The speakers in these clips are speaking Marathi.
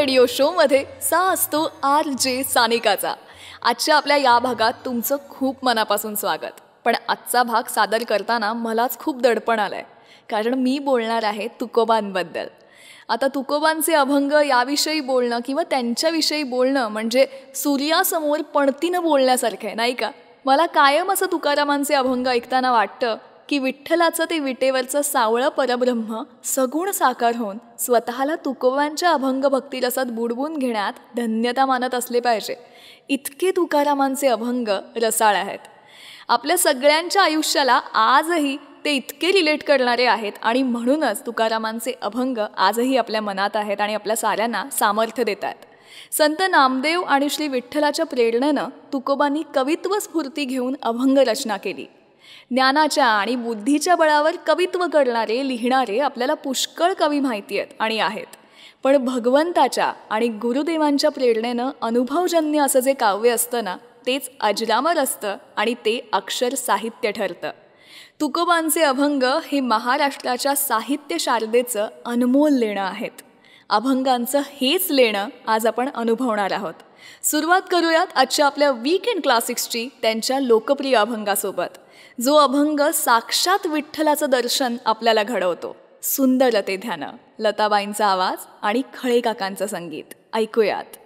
रेडिओ शो मध्ये सा असतो RJ सानिकाचा. आजच्या आपल्या या भागात तुमचं खूप मनापासून स्वागत. पण आजचा भाग सादर करताना मलाच खूप दडपण आलंय, कारण मी बोलणार आहे तुकोबांबद्दल. आता तुकोबांचे अभंग याविषयी बोलणं किंवा त्यांच्याविषयी बोलणं म्हणजे सूर्यासमोर पणतीनं बोलण्यासारखं आहे, नाही का? मला कायम असं तुकारामांचे अभंग ऐकताना वाटतं की विठ्ठलाचं ते विटेवरचं सावळं परब्रह्म सगुण साकार होऊन स्वतःला तुकोबांच्या अभंग भक्तिरसात बुडवून घेण्यात धन्यता मानत असले पाहिजे. इतके तुकारामांचे अभंग रसाळ आहेत. आपल्या सगळ्यांच्या आयुष्याला आजही ते इतके रिलेट करणारे आहेत आणि म्हणूनच तुकारामांचे अभंग आजही आपल्या मनात आहेत आणि आपल्या साऱ्यांना सामर्थ्य देत आहेत. संत नामदेव आणि श्री विठ्ठलाच्या प्रेरणेनं तुकोबांनी कवित्व स्फूर्ती घेऊन अभंग रचना केली. ज्ञानाच्या आणि बुद्धीच्या बळावर कवित्व करणारे लिहिणारे आपल्याला पुष्कळ कवी माहिती आहेत आणि आहेत. पण भगवंताच्या आणि गुरुदेवांच्या प्रेरणेनं अनुभवजन्य असं जे काव्य असतं ना, तेच अजरामर असतं आणि ते अक्षर साहित्य ठरतं. तुकोबांचे अभंग हे महाराष्ट्राच्या साहित्य शारदेचं अनमोल लेणं आहेत. अभंगांचं हेच लेणं आज आपण अनुभवणार आहोत. सुरुवात करूयात आजच्या आपल्या वीकेंड क्लासिक्सची त्यांच्या लोकप्रिय अभंगासोबत, जो अभंग साक्षात विठ्ठलाचं दर्शन आपल्याला घडवतो. सुंदर ते ध्यान, लताबाईंचा आवाज आणि खळे काकांचं संगीत. ऐकूयात.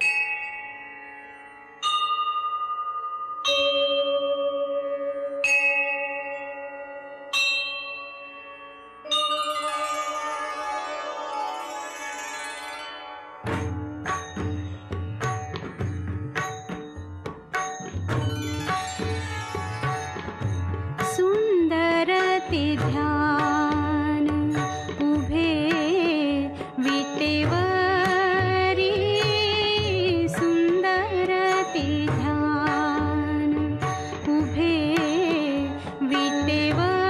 ते ध्यान उभे विटेवरी, सुंदर ते ध्यान उभे विटेवरी,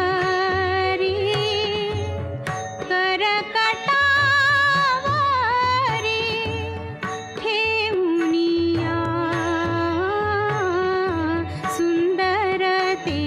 करकटावरी ठेवूनिया, सुंदर ते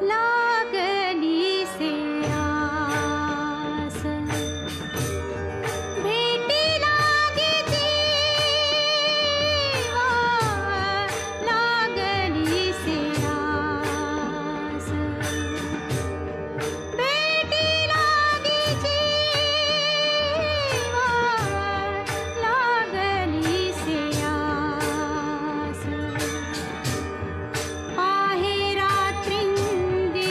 लागली से आस भेटी लागे जीवा लागली से आस भेटी लागे जीवा लागली से आस आहे रात्रिंदिवस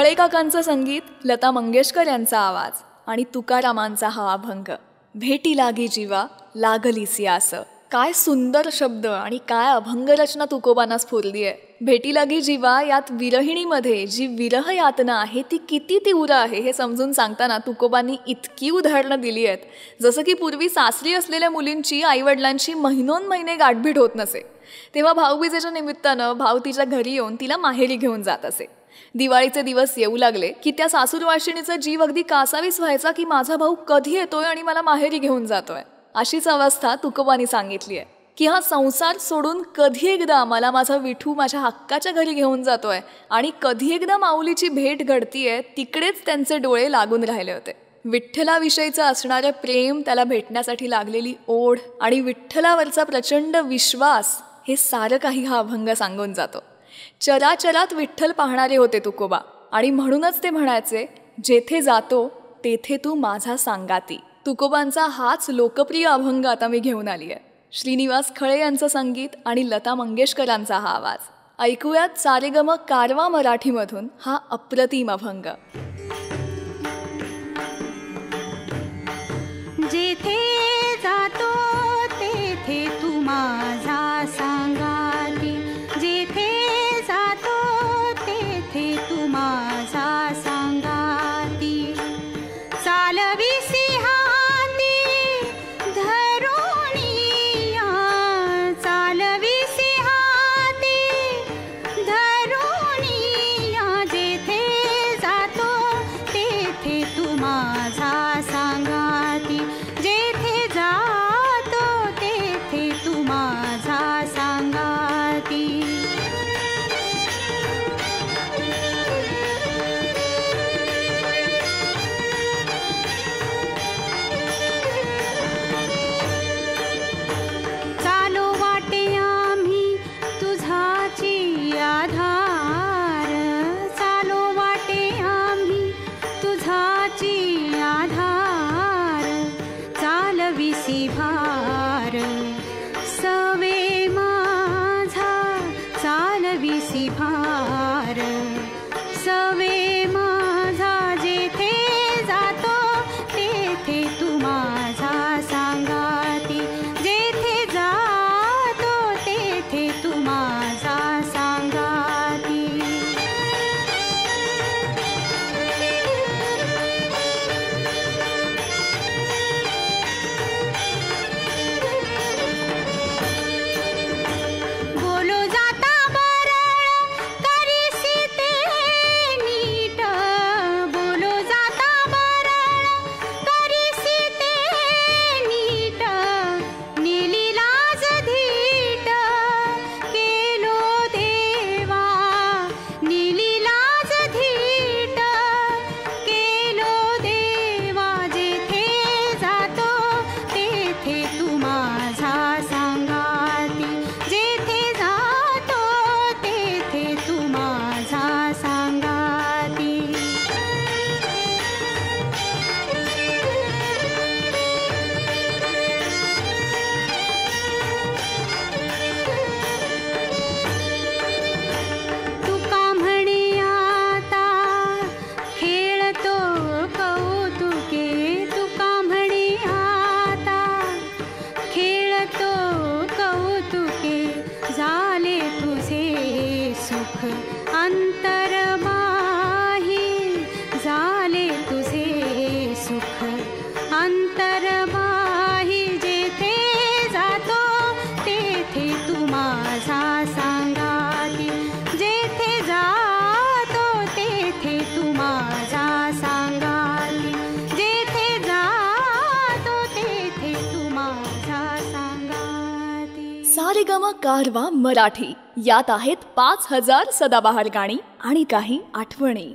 साबळे काकांचं संगीत, लता मंगेशकर यांचा आवाज आणि तुकारामांचा हा अभंग. भेटी लागी जीवा लागलीसी आस. काय सुंदर शब्द आणि काय अभंगरचना तुकोबांना स्फुरली आहे. भेटी लागी जीवा यात विरहिणीमध्ये जी विरह यातना आहे ती किती तीव्र आहे हे समजून सांगताना तुकोबांनी इतकी उदाहरणं दिली आहेत, जसं की पूर्वी सासरी असलेल्या मुलींची आईवडिलांची महिनोन्महिने गाठभेट होत नसे, तेव्हा भाऊबीजेच्या निमित्तानं भाऊ तिच्या घरी येऊन तिला माहेरी घेऊन जात असे. दिवाळीचे दिवस येऊ लागले की त्या सासूरवाशिणीचा जीव अगदी कासावीस व्हायचा की माझा भाऊ कधी येतोय आणि मला माहेरी घेऊन जातोय. अशीच अवस्था तुकोबांनी सांगितली आहे की हा संसार सोडून कधी एकदा मला माझा विठू माझ्या हक्काच्या घरी घेऊन जातोय आणि कधी एकदा माऊलीची भेट घडतीये, तिकडेच त्यांचे डोळे लागून राहिले होते. विठ्ठलाविषयीचं असणारं प्रेम, त्याला भेटण्यासाठी लागलेली ओढ आणि विठ्ठलावरचा प्रचंड विश्वास हे सारं काही हा अभंग सांगून जातो. चराचरात विठ्ठल पाहणारे होते तुकोबा आणि म्हणूनच ते म्हणायचे, जेथे जातो तेथे तू माझा सांगाती. तुकोबांचा हाच लोकप्रिय अभंग आता मी घेऊन आली आहे. श्रीनिवास खळे यांचं संगीत आणि लता मंगेशकरांचा हा आवाज. ऐकूयात सारेगम कारवा मराठीमधून हा अप्रतिम अभंग. जेथे जातो तेथे तू माझा सांगाती. जेथे जातो तेथे तू माझा सांगाती. चालविसी हाती धरुणिया. चालविसी हाती धरुणिया. जेथे जातो तेथे तू माझा सांगाती. जेथे जातो तेथे तू माझा सांगाती. चालो वाटे आम्ही तुझाची आधार. चालो वाटे आम्ही तुझाची आधार. चालविसी भार सवे माझा. चालविसी भार सवे माझा. जेथे जातो तेथे तू माझा सांगाती. जेथे जातो तेथे तू माझा सांगाती. बोलो जाता बरळ करीसी ते नीट. बोलो जाता बरळ करीसी ते नीट. नेली लाज धीट केलो देवा. नेली लाज धीट केलो देवा. जेथे जातो तेथे तू माझा सांगाती. जेथे जातो तेथे तू माझा सांगाती. तुका म्हणे आता खेळतो कौतुके. तुका म्हणे आता खेळतो कौतुके. झाले तुझे सुख अंतरबाही. झाले तुझे सुख अंतरबाही. जेथे जातो तेथे तू माझा सांगाती. जेथे जातो तेथे तू माझा सांगाती. जेथे जातो तेथे तू माझा सांगाती. सारेगम कारवा मराठी यात आहेत 5000 सदाबहार गाणी आणि काही आठवणी.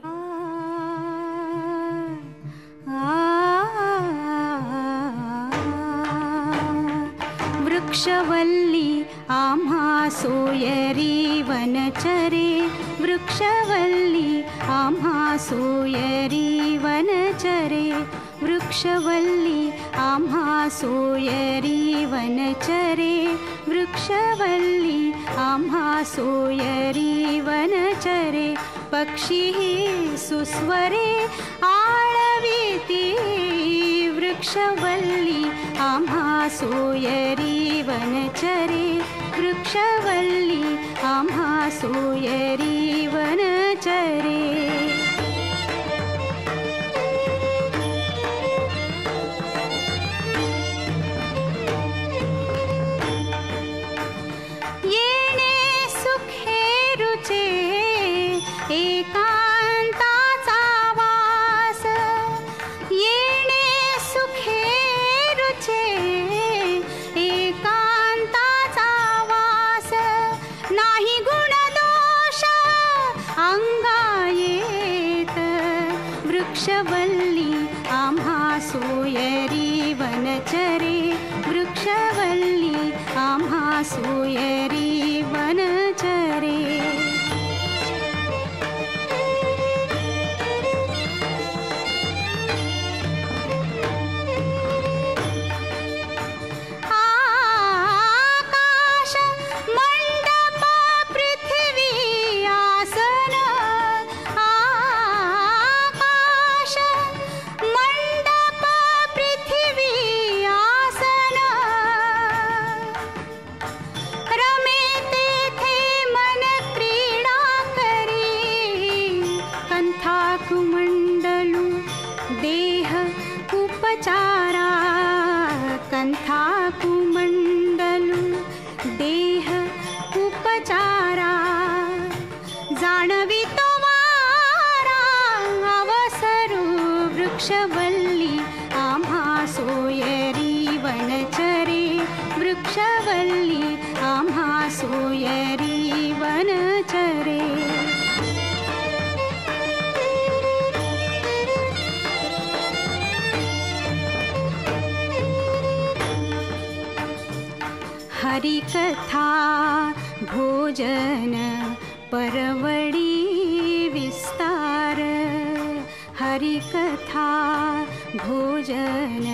वृक्षवल्ली आम्हा सोयरी वनचरे. वृक्षवल्ली आम्हा सोयरी वनचरे. वृक्षवल्ली आम्हा सोयरी वनचरे. वृक्षवल्ली आम्हा सोयरी वनचरे. पक्षी सुस्वरे आळविती वृक्षवल्ली आम्हा सोयरी वनचरे वृक्षवल्ली आम्हा सोयरी वनचरे एकांताचा वास येणे सुखे रुचे एकांताचा वास नाही गुणदोष अंगा येत वृक्षवल्ली आम्हा सोयरी वनचरे वृक्षवल्ली आम्हा सोयरी वनचरे कुमंडलू देह उपचारा कंथा कुमंडलू देह उपचारा जाणवी तो वारा अवसरू वृक्षवल्ली आम्हा सोयरी वनचरे वृक्षवल्ली आम्हा सोयरी वनचरे हरिकथा भोजन परवडी विस्तार हरिकथा भोजन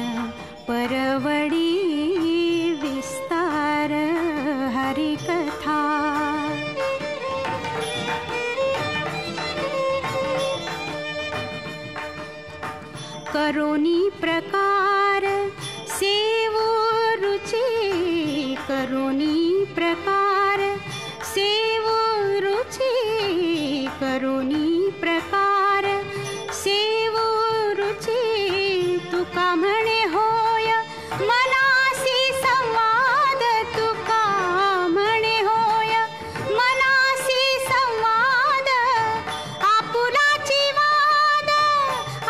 परवडी विस्तार हरिकथा करोनी प्रकार सेवो रुचि करोनी प्रकार सेवो रुचि करोनी प्रकार सेवो रुचि तुका म्हणे होय मनासी संवाद तुका म्हणे होय मनासी संवाद आपुलाची वाद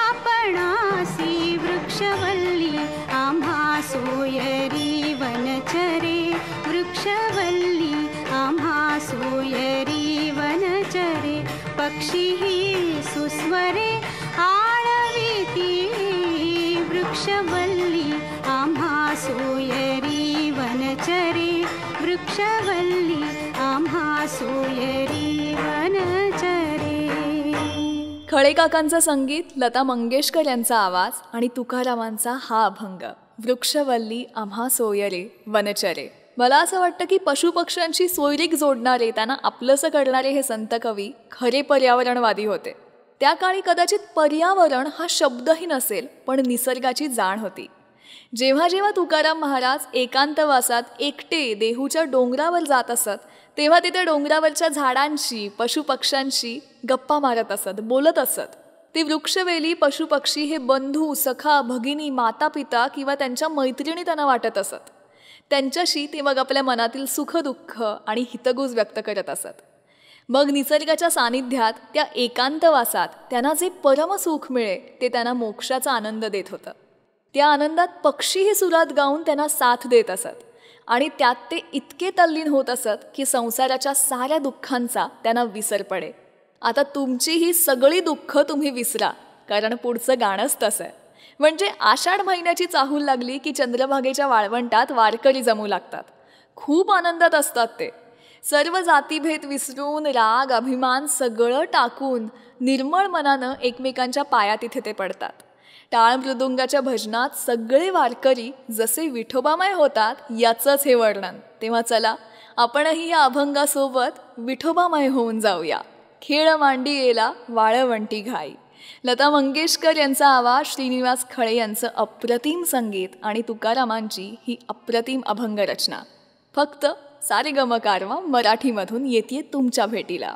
आपणासी वृक्षवल्ली आम्हा सोयरी वनचरे वृक्षवल्ली आम्हा सोयरी वनचरे पक्षी सुस्वरे आळविती वृक्षवल्ली आम्हा सोयरी वनचरे वृक्षवल्ली आम्हा सोयरी वनचरे. खळे काकांचं संगीत, लता मंगेशकर यांचा आवाज आणि तुकारामांचा हा अभंग वृक्षवल्ली आम्हा सोयरे वनचरे. मला असं वाटतं की पशुपक्ष्यांशी सोयरीक जोडणारे, त्यांना आपलंसं करणारे हे संत कवी खरे पर्यावरणवादी होते. त्या काळी कदाचित पर्यावरण हा शब्दही नसेल, पण निसर्गाची जाण होती. जेव्हा जेव्हा तुकाराम महाराज एकांतवासात एकटे देहूच्या डोंगरावर जात असत, तेव्हा तिथे डोंगरावरच्या झाडांशी पशुपक्ष्यांशी गप्पा मारत असत, बोलत असत. ती वृक्षवेली पशुपक्षी हे बंधू, सखा, भगिनी, माता पिता किंवा त्यांच्या मैत्रिणी त्यांना वाटत असत. त्यांच्याशी ते मग आपल्या मनातील सुख दुःख आणि हितगुज व्यक्त करत असत. मग निसर्गाच्या सानिध्यात त्या एकांतवासात त्यांना जे परमसुख मिळे ते त्यांना मोक्षाचा आनंद देत होतं. त्या आनंदात पक्षीही सुरात गाऊन त्यांना साथ देत असत आणि त्यात ते इतके तल्लीन होत असत की संसाराच्या साऱ्या दुःखांचा त्यांना विसर पडे. आता तुमची ही सगळी दुःख तुम्ही विसरा, कारण पुढचं गाणंच तसं आहे. म्हणजे आषाढ महिन्याची चाहूल लागली की चंद्रभागेच्या वाळवंटात वारकरी जमू लागतात. खूप आनंदात असतात ते. सर्व जातीभेद विसरून, राग अभिमान सगळं टाकून निर्मळ मनानं एकमेकांच्या पायात इथे ते पडतात. टाळ मृदुंगाच्या भजनात सगळे वारकरी जसे विठोबामय होतात याचंच हे वर्णन. तेव्हा चला आपणही या अभंगासोबत विठोबामय होऊन जाऊया. खेळ मांडी येला वाळवंटी घाई. लता मंगेशकर यांचा आवाज, श्रीनिवास खळे यांचं अप्रतिम संगीत आणि तुकारामांची ही अप्रतिम अभंग रचना फक्त सारेगम कारवा मराठीमधून येते तुमच्या भेटीला.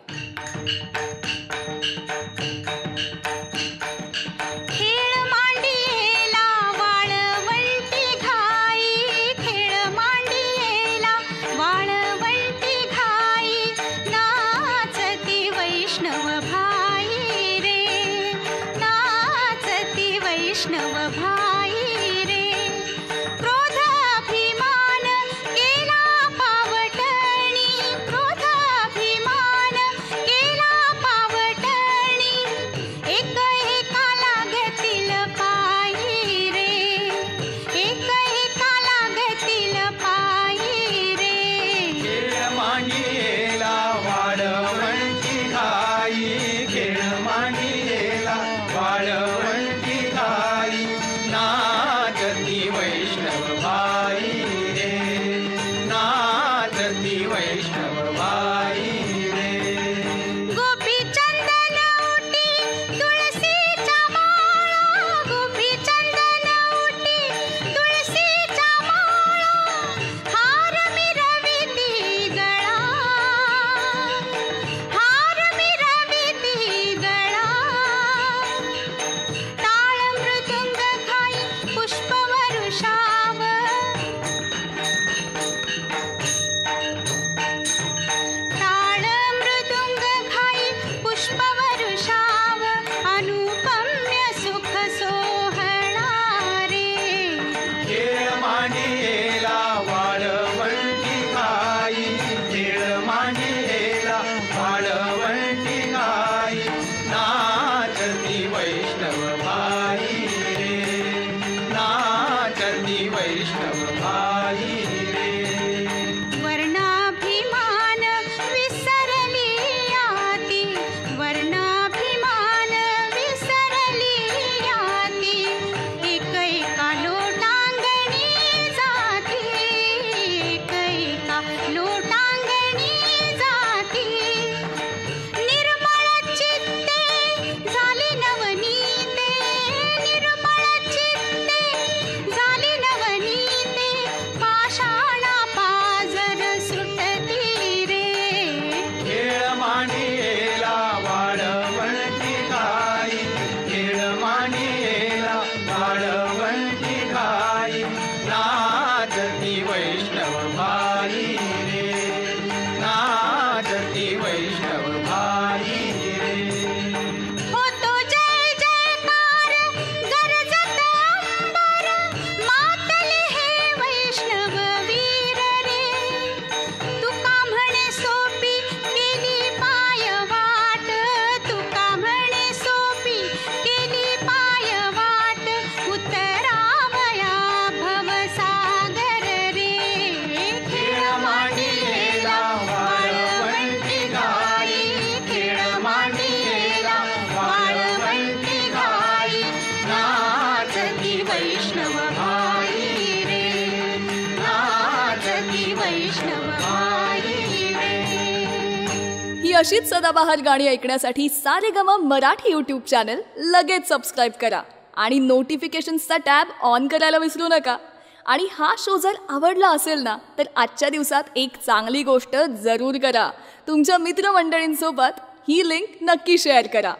अशीच सदाबहार गाणी ऐकण्यासाठी सारेगम मराठी यूट्यूब चॅनल लगेच सबस्क्राईब करा आणि नोटिफिकेशन्सचा टॅब ऑन करायला विसरू नका. आणि हा शो जर आवडला असेल ना तर आजच्या दिवसात एक चांगली गोष्ट जरूर करा. तुमच्या मित्रमंडळींसोबत ही लिंक नक्की शेअर करा.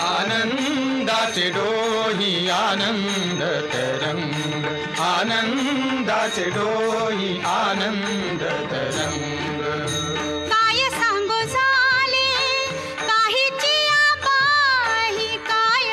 आनंदाचे डोही आनंद तरंग, आनंदाचे डोही आनंद तरंग. काय सांगो झाले काहीची आबाही, काय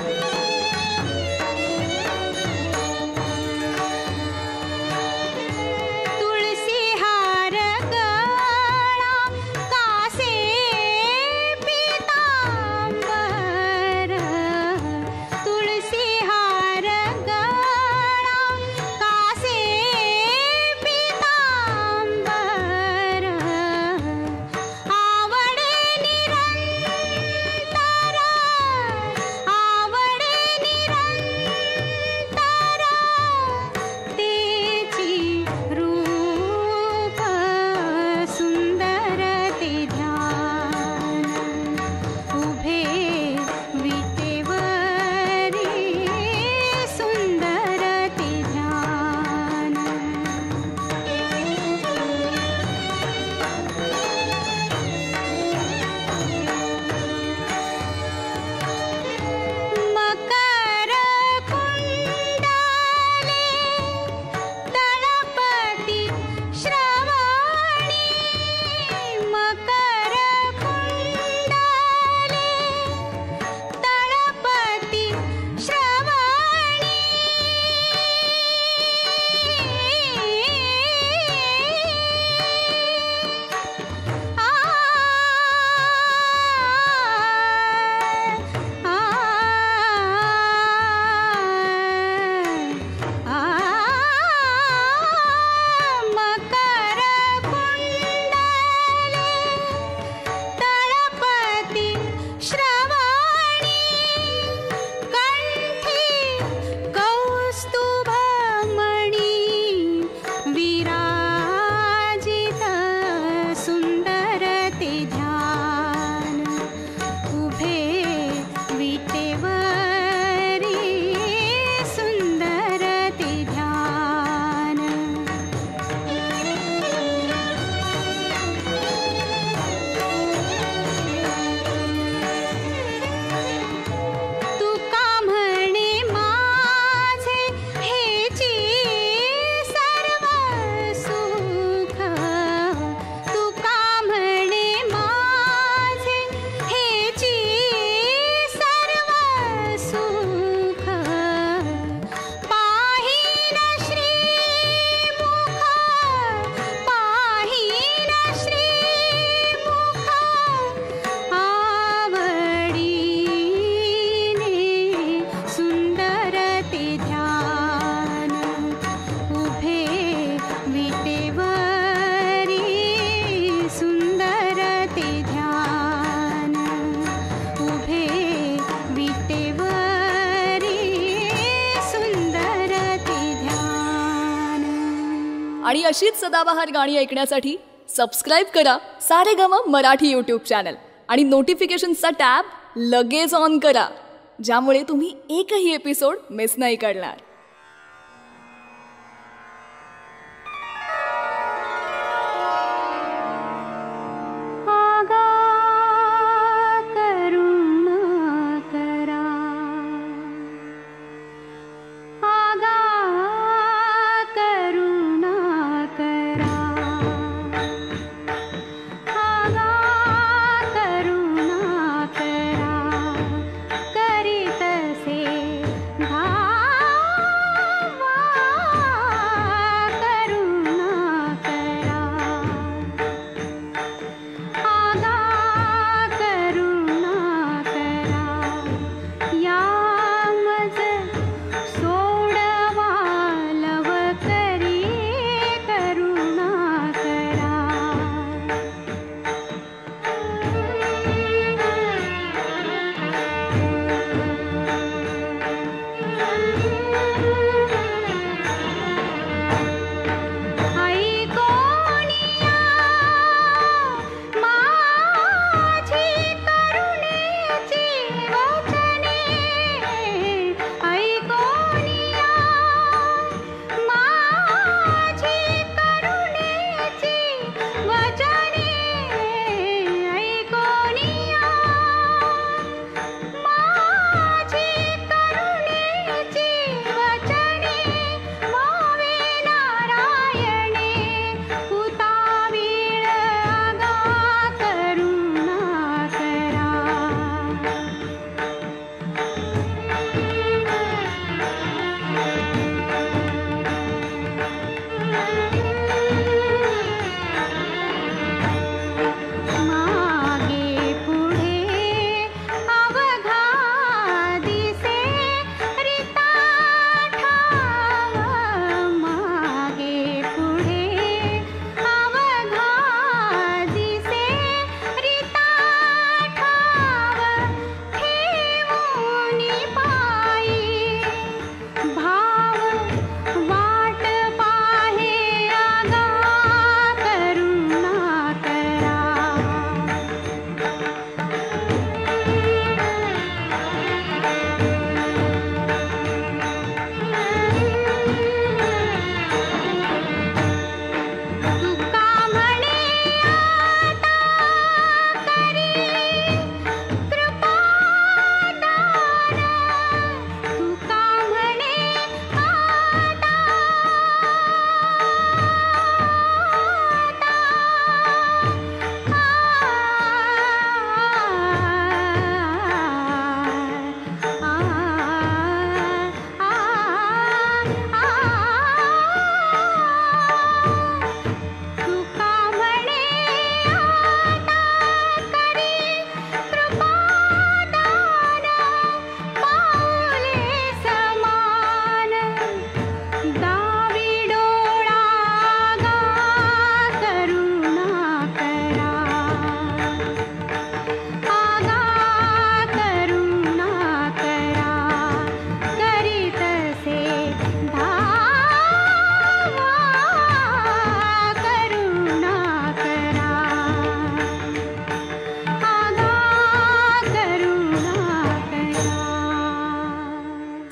आणि अशीच सदाबहार गाणी ऐकण्यासाठी सबस्क्राईब करा सारेगम मराठी यूट्यूब चॅनल आणि नोटिफिकेशन्सचा टॅब लगेच ऑन करा, ज्यामुळे तुम्ही एकही एपिसोड मिस नाही करणार.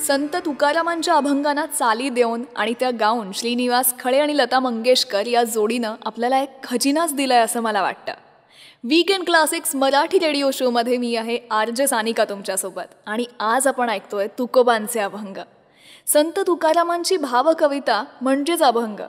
संत तुकारामांच्या अभंगांना चाली देऊन आणि त्या गाऊन श्रीनिवास खळे आणि लता मंगेशकर या जोडीनं आपल्याला एक खजिनाच दिलाय असं मला वाटतं. वीकेंड क्लासिक्स मराठी रेडिओ शोमध्ये मी आहे RJ सानिका तुमच्यासोबत आणि आज आपण ऐकतोय तुकोबांचे अभंग. संत तुकारामांची भावकविता म्हणजेच अभंग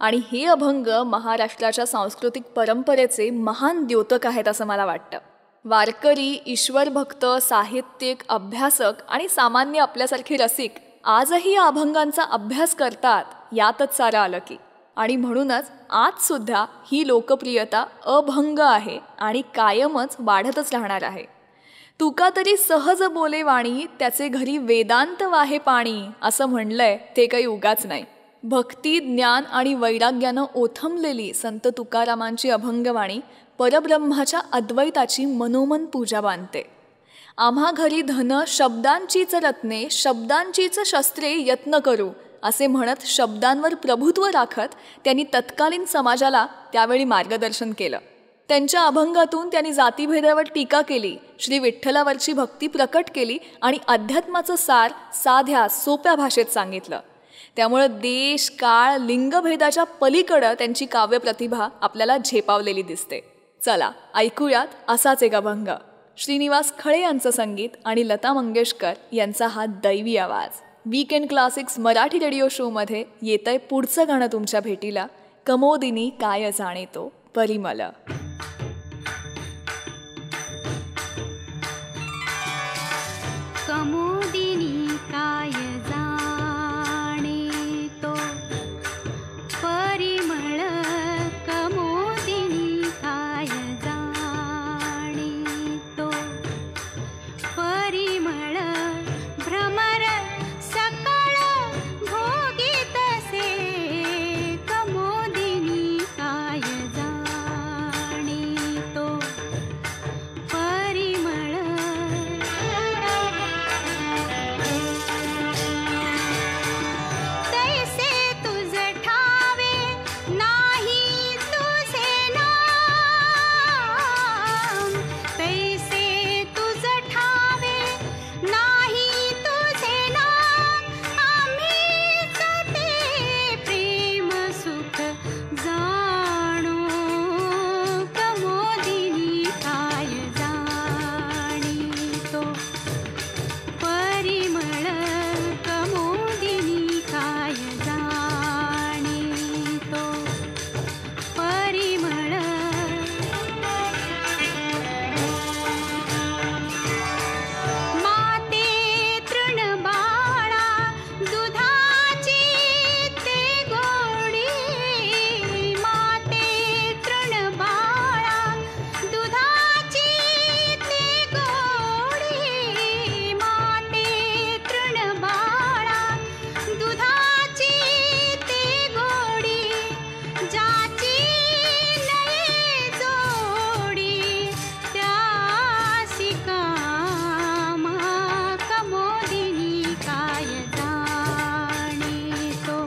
आणि हे अभंग महाराष्ट्राच्या सांस्कृतिक परंपरेचे महान द्योतक आहेत असं मला वाटतं. वारकरी, ईश्वरभक्त, साहित्यिक, अभ्यासक आणि सामान्य आपल्यासारखे रसिक आजही या अभंगांचा अभ्यास करतात यातच सारं आलं की. आणि म्हणूनच आजसुद्धा ही लोकप्रियता अभंग आहे आणि कायमच वाढतच राहणार आहे. तुका तरी सहज बोले वाणी, त्याचे घरी वेदांत वाहे पाणी असं म्हणलंय ते काही उगाच नाही. भक्ती, ज्ञान आणि वैराग्यानं ओथंबलेली संत तुकारामांची अभंगवाणी परब्रह्माच्या अद्वैताची मनोमन पूजा बांधते. आम्हा घरी धन शब्दांचीच रत्ने, शब्दांचीच शस्त्रे यत्न करू असे म्हणत शब्दांवर प्रभुत्व राखत त्यांनी तत्कालीन समाजाला त्यावेळी मार्गदर्शन केलं. त्यांच्या अभंगातून त्यांनी जातीभेदावर टीका केली, श्री विठ्ठलावरची भक्ती प्रकट केली आणि अध्यात्माचं सार साध्या सोप्या भाषेत सांगितलं. त्यामुळं देश काळ लिंगभेदाच्या पलीकडं त्यांची काव्यप्रतिभा आपल्याला झेपावलेली दिसते. चला ऐकूयात असाच एक अभंग. श्रीनिवास खळे यांचं संगीत आणि लता मंगेशकर यांचा हा दैवी आवाज. वीकेंड क्लासिक्स मराठी रेडिओ शोमध्ये येतंय पुढचं गाणं तुमच्या भेटीला. कमोदिनी काय जाणेतो परिमल. कमोदिनी काय जाणेतो परिमळ, कमोदिनी काय जाणेतो परिमळ. भ्रमर सकळ भोगीतसे, कमोदिनी काय जाणेतो परिमळ. तैसे तुझ ठावे नाही तुझे नाम, तैसे तुझ ठावे नाही तुझे नाम. आम्हीच ते प्रेम सुख जाणो, कमोदिनी काय जाणीतो परिमळ, कमोदिनी काय जाणीतो परिमळ. माते तृणबाळा दुधाची ते गोडी, माते तृणबाळा दुधाची ते गोडी, माते तृणबाळा दुधाची ते गोडी. ज्याची नये जोडी त्यासी कामा, कमोदिनी काय जाणीतो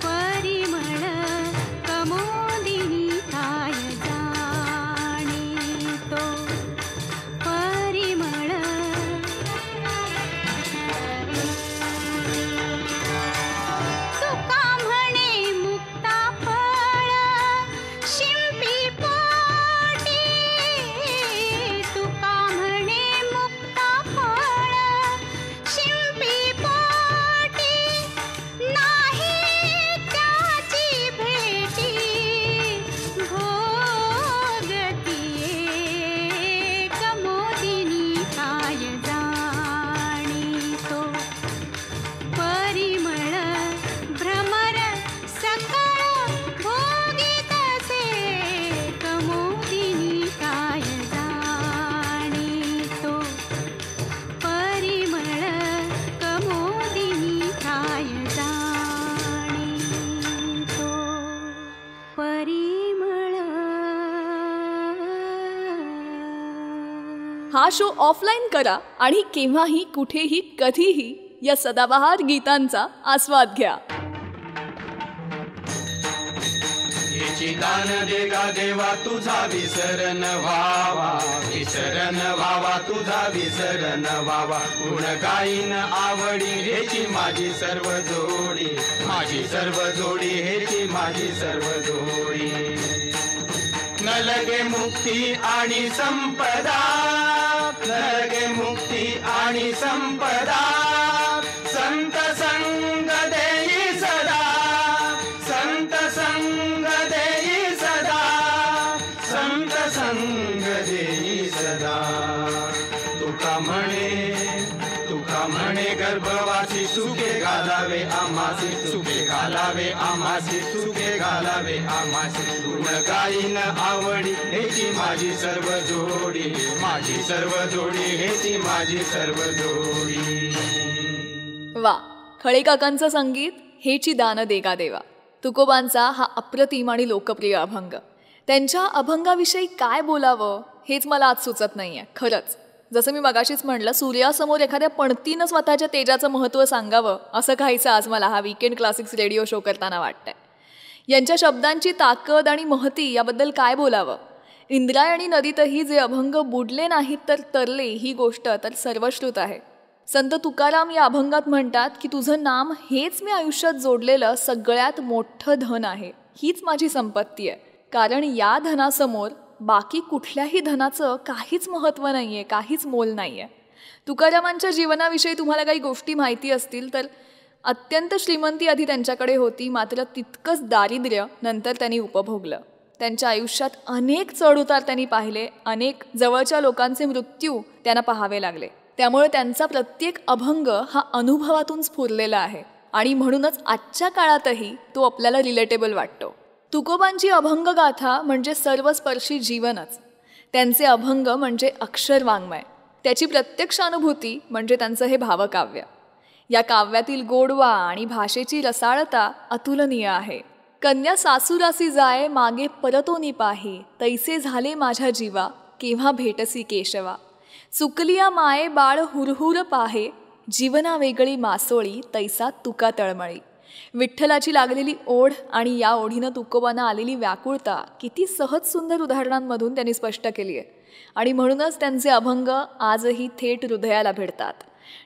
परिमळ, कमोदिनी काय जाणीतो परिमळ. तुका म्हणे मुक्ता फळ शिंपी पोटी, तुका म्हणे मुक्ता फळ शिंपी पोटी. नाही त्याची भेटी भोगतीये, कमोदिनी काय जाणीतो परिमळ. भ्रमर सकळ भोगीतसे, कमोदिनी काय जाणीतो परिमळ, कमोदिनी काय जाणीतो परिमळ. हा शो ऑफलाईन करा आणि केव्हाही कुठेही कधीही या सदाबहार गीतांचा आस्वाद घ्या. याची दान दे गा देवा तुझा विसरण व्हावा, विसरण व्हावा तुझा विसरण व्हावा. गुण गाईन आवडी हेची माझी सर्व जोडी, माझी सर्व जोडी हेची माझी सर्व जोडी. न लगे मुक्ती आणि संपदा, न लगे मुक्ती आणि संपदा. संत संग देई सदा, संत संग देई सदा, संत संग देई सदा. तुका म्हणे गर्भवासी सुखे घालावे आमासी, सुखे घालावे आमासी, सुखे घालावे आमासी. गुण गाईन आवडी हेची माझी सर्व जोडी, माझी सर्व जोडी हेची माझी सर्व जोडी. वा, खळे काकांचं संगीत हेची दान देगा देवा. तुकोबांचा हा अप्रतिम आणि लोकप्रिय अभंग. त्यांच्या अभंगाविषयी काय बोलावं हेच मला आज सुचत नाहीये खरंच. जसं मी मगाशीच म्हणलं, सूर्यासमोर एखाद्या पणतीनं स्वतःच्या तेजाचं महत्त्व सांगावं असं काहीचं आज मला हा वीकेंड क्लासिक्स रेडिओ शो करताना वाटतंय. यांच्या शब्दांची ताकद आणि महती याबद्दल काय बोलावं. इंद्रायणी नदीतही जे अभंग बुडले नाहीत तर तरले ही गोष्ट तर सर्वश्रुत आहे. संत तुकाराम या अभंगात म्हणतात की तुझं नाम हेच मी आयुष्यात जोडलेलं सगळ्यात मोठं धन आहे, हीच माझी संपत्ती आहे. कारण या धनासमोर बाकी कुठल्याही धनाचं काहीच महत्त्व नाही आहे, काहीच मोल नाही आहे. तुकारामांच्या जीवनाविषयी तुम्हाला काही गोष्टी माहिती असतील तर अत्यंत श्रीमंती आधी त्यांच्याकडे होती, मात्र तितकंच दारिद्र्य नंतर त्यांनी उपभोगलं. त्यांच्या आयुष्यात अनेक चढउतार त्यांनी पाहिले, अनेक जवळच्या लोकांचे मृत्यू त्यांना पाहावे लागले. त्यामुळे त्यांचा प्रत्येक अभंग हा अनुभवातून स्फुरलेला आहे आणि म्हणूनच आजच्या काळातही तो आपल्याला रिलेटेबल वाटतो. तुकोबांची अभंगगाथा म्हणजे सर्वस्पर्शी जीवनच. त्यांचे अभंग म्हणजे अक्षर वाङ्मय. त्याची प्रत्यक्ष अनुभूती म्हणजे त्यांचं हे भावकाव्य. या काव्यातील गोडवा आणि भाषेची रसाळता अतुलनीय आहे. कन्या सासुरासी जाय मागे परतोनी पाहे, तैसे झाले माझ्या जीवा केव्हा भेटसी केशवा. चुकलिया माये बाळ हुरहुर पाहे, जीवना वेगळी मासोळी तैसा तुका तळमळी. विठ्ठलाची लागलेली ओढ आणि या ओढीनं तुकोबांना आलेली व्याकुळता किती सहज सुंदर उदाहरणांमधून त्यांनी स्पष्ट केली आहे. आणि म्हणूनच त्यांचे अभंग आजही थेट हृदयाला भिडतात.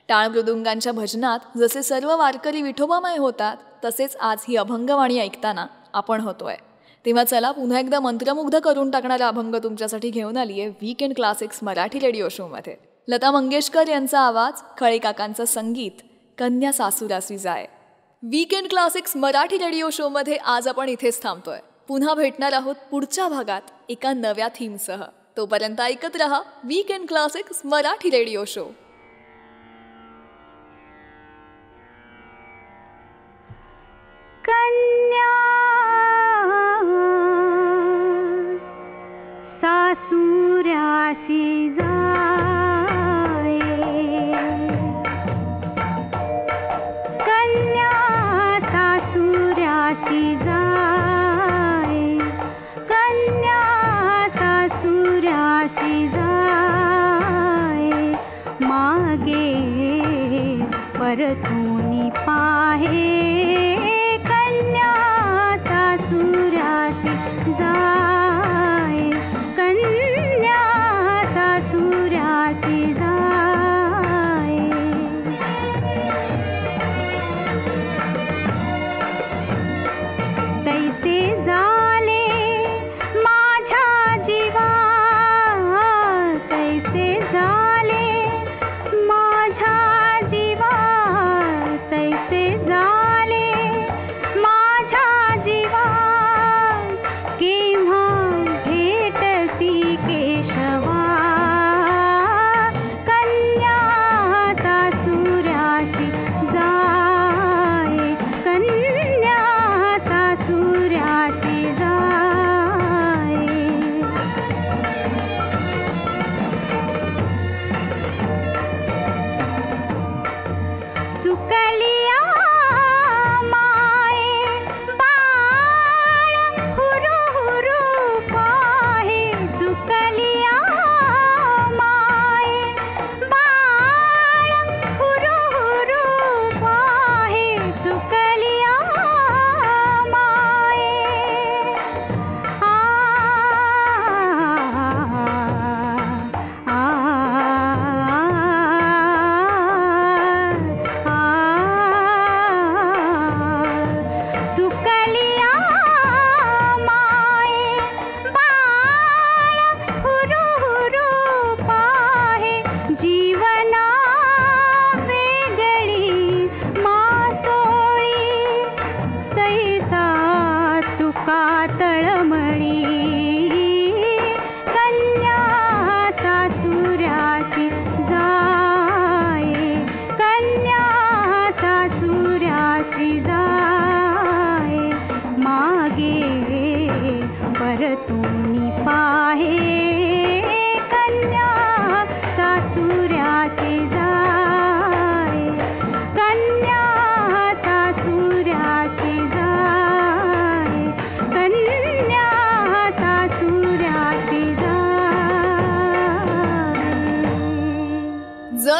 टाळ मृदुंगांच्या भजनात जसे सर्व वारकरी विठोबामय होतात, तसेच आज ही अभंगवाणी ऐकताना आपण होतोय. तेव्हा चला पुन्हा एकदा मंत्रमुग्ध करून टाकणारा अभंग तुमच्यासाठी घेऊन आली आहे वीकेंड क्लासिक्स मराठी रेडिओ शोमध्ये. लता मंगेशकर यांचा आवाज, खळे काकांचं संगीत, कन्या सासुरासी जाय. वीकेंड क्लासिक्स मराठी रेडिओ शोमध्ये आज आपण इथेच थांबतोय. पुन्हा भेटणार आहोत पुढच्या भागात एका नव्या थीमसह. तोपर्यंत ऐकत रहा weekend classics Marathi radio show. कन्या सासुरासी जाय, कन्या सासुरासी जाय, कन्या सासुरासी जाय. मागे परतूनी पाहे,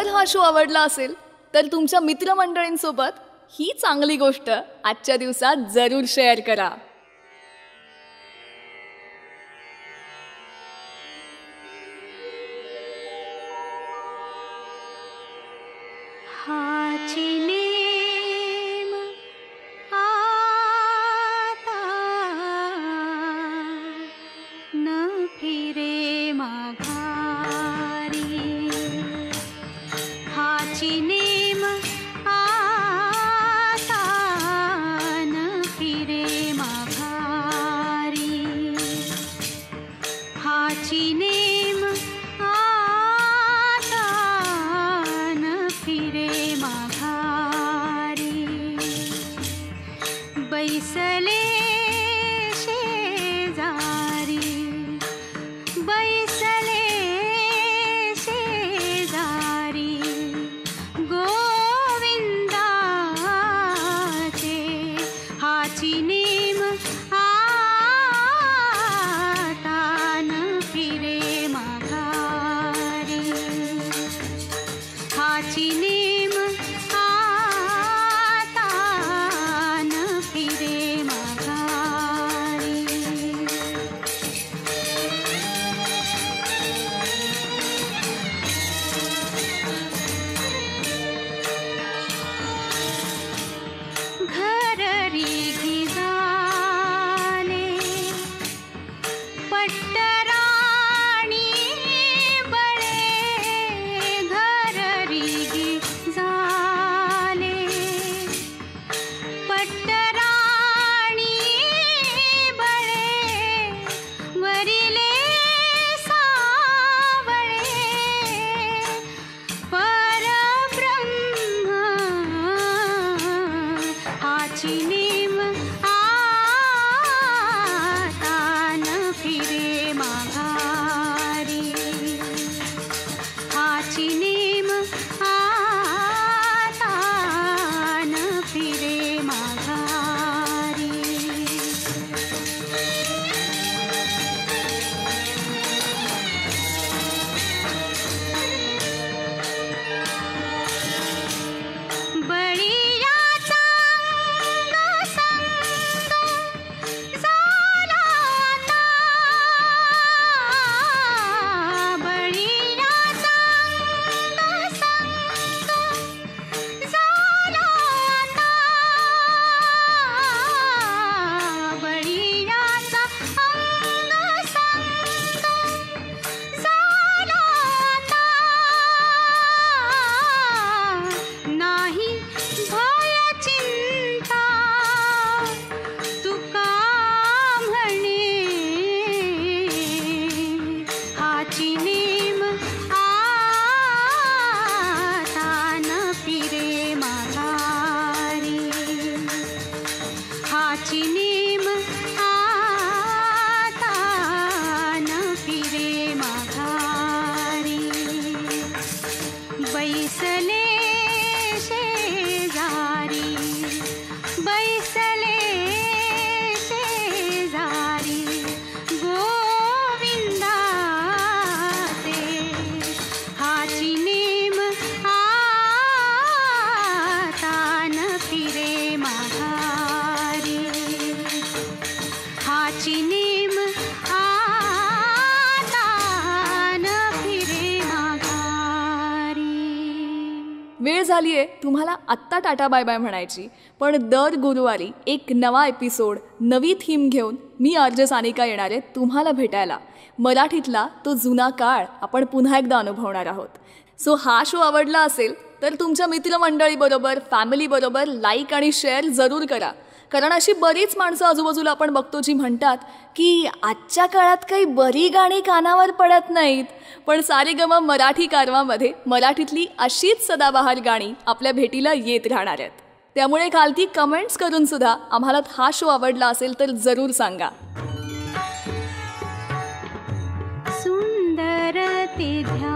जर हा शो आवडला असेल तर तुमच्या मित्रमंडळींसोबत ही चांगली गोष्ट आजच्या दिवसात जरूर शेअर करा. हाची नेम आता न फिरे माघारी. हाची नेम आता न फिरे माघारी. हाची नेम आता न फिरे माघारी. बैसले शेजारी, बैसले शेजारी गोविंदाचे. हाची नेम आता न फिरे माघारी. हाची नेम आता न फिरे माघारी. घररी घिजाले पट्टराणी बळे. घररी घिजाले पट्टराणी बळे. वरिले सावळे परब्रह्म. हाची नेम आता न फिरे माघारी. हाची नेम आता न फिरे माघारी. बळीयाचा अंग संग झाला आता. बळीयाचा अंग संग झाला आता. बळीयाचा अंग संग झाला आता. नाही भय चिंता तुका म्हणे. हाची नेम आता न फिरे माघारी. हाची नेम आता न फिरे माघारी. बैसले शेजारी, बैसले शेजारी गोविंदाचे. हाची नेम आता न फिरे माघारी. हाची नेम आता न फिरे माघारी. वेळ झालीये तुम्हाला आत्ता टाटा बाय बाय म्हणायची, पण दर गुरुवारी एक नवा एपिसोड, नवी थीम घेऊन मी आरजे सानिका येणार आहे तुम्हाला भेटायला. मराठीतला तो जुना काळ आपण पुन्हा एकदा अनुभवणार आहोत. सो हा शो आवडला असेल तर तुमच्या मित्रमंडळीबरोबर, फॅमिलीबरोबर लाईक आणि शेअर जरूर करा. कारण अशी बरीच माणसं आजूबाजूला आपण बघतो जी म्हणतात की आजच्या काळात काही बरी गाणी कानावर पडत नाहीत, पण सारेगम मराठी कारवामध्ये मराठीतली अशीच सदाबहार गाणी आपल्या भेटीला येत राहणार आहेत. त्यामुळे खालती कमेंट्स करून सुद्धा आम्हाला हा शो आवडला असेल तर जरूर सांगा. सुंदर ते ध्यान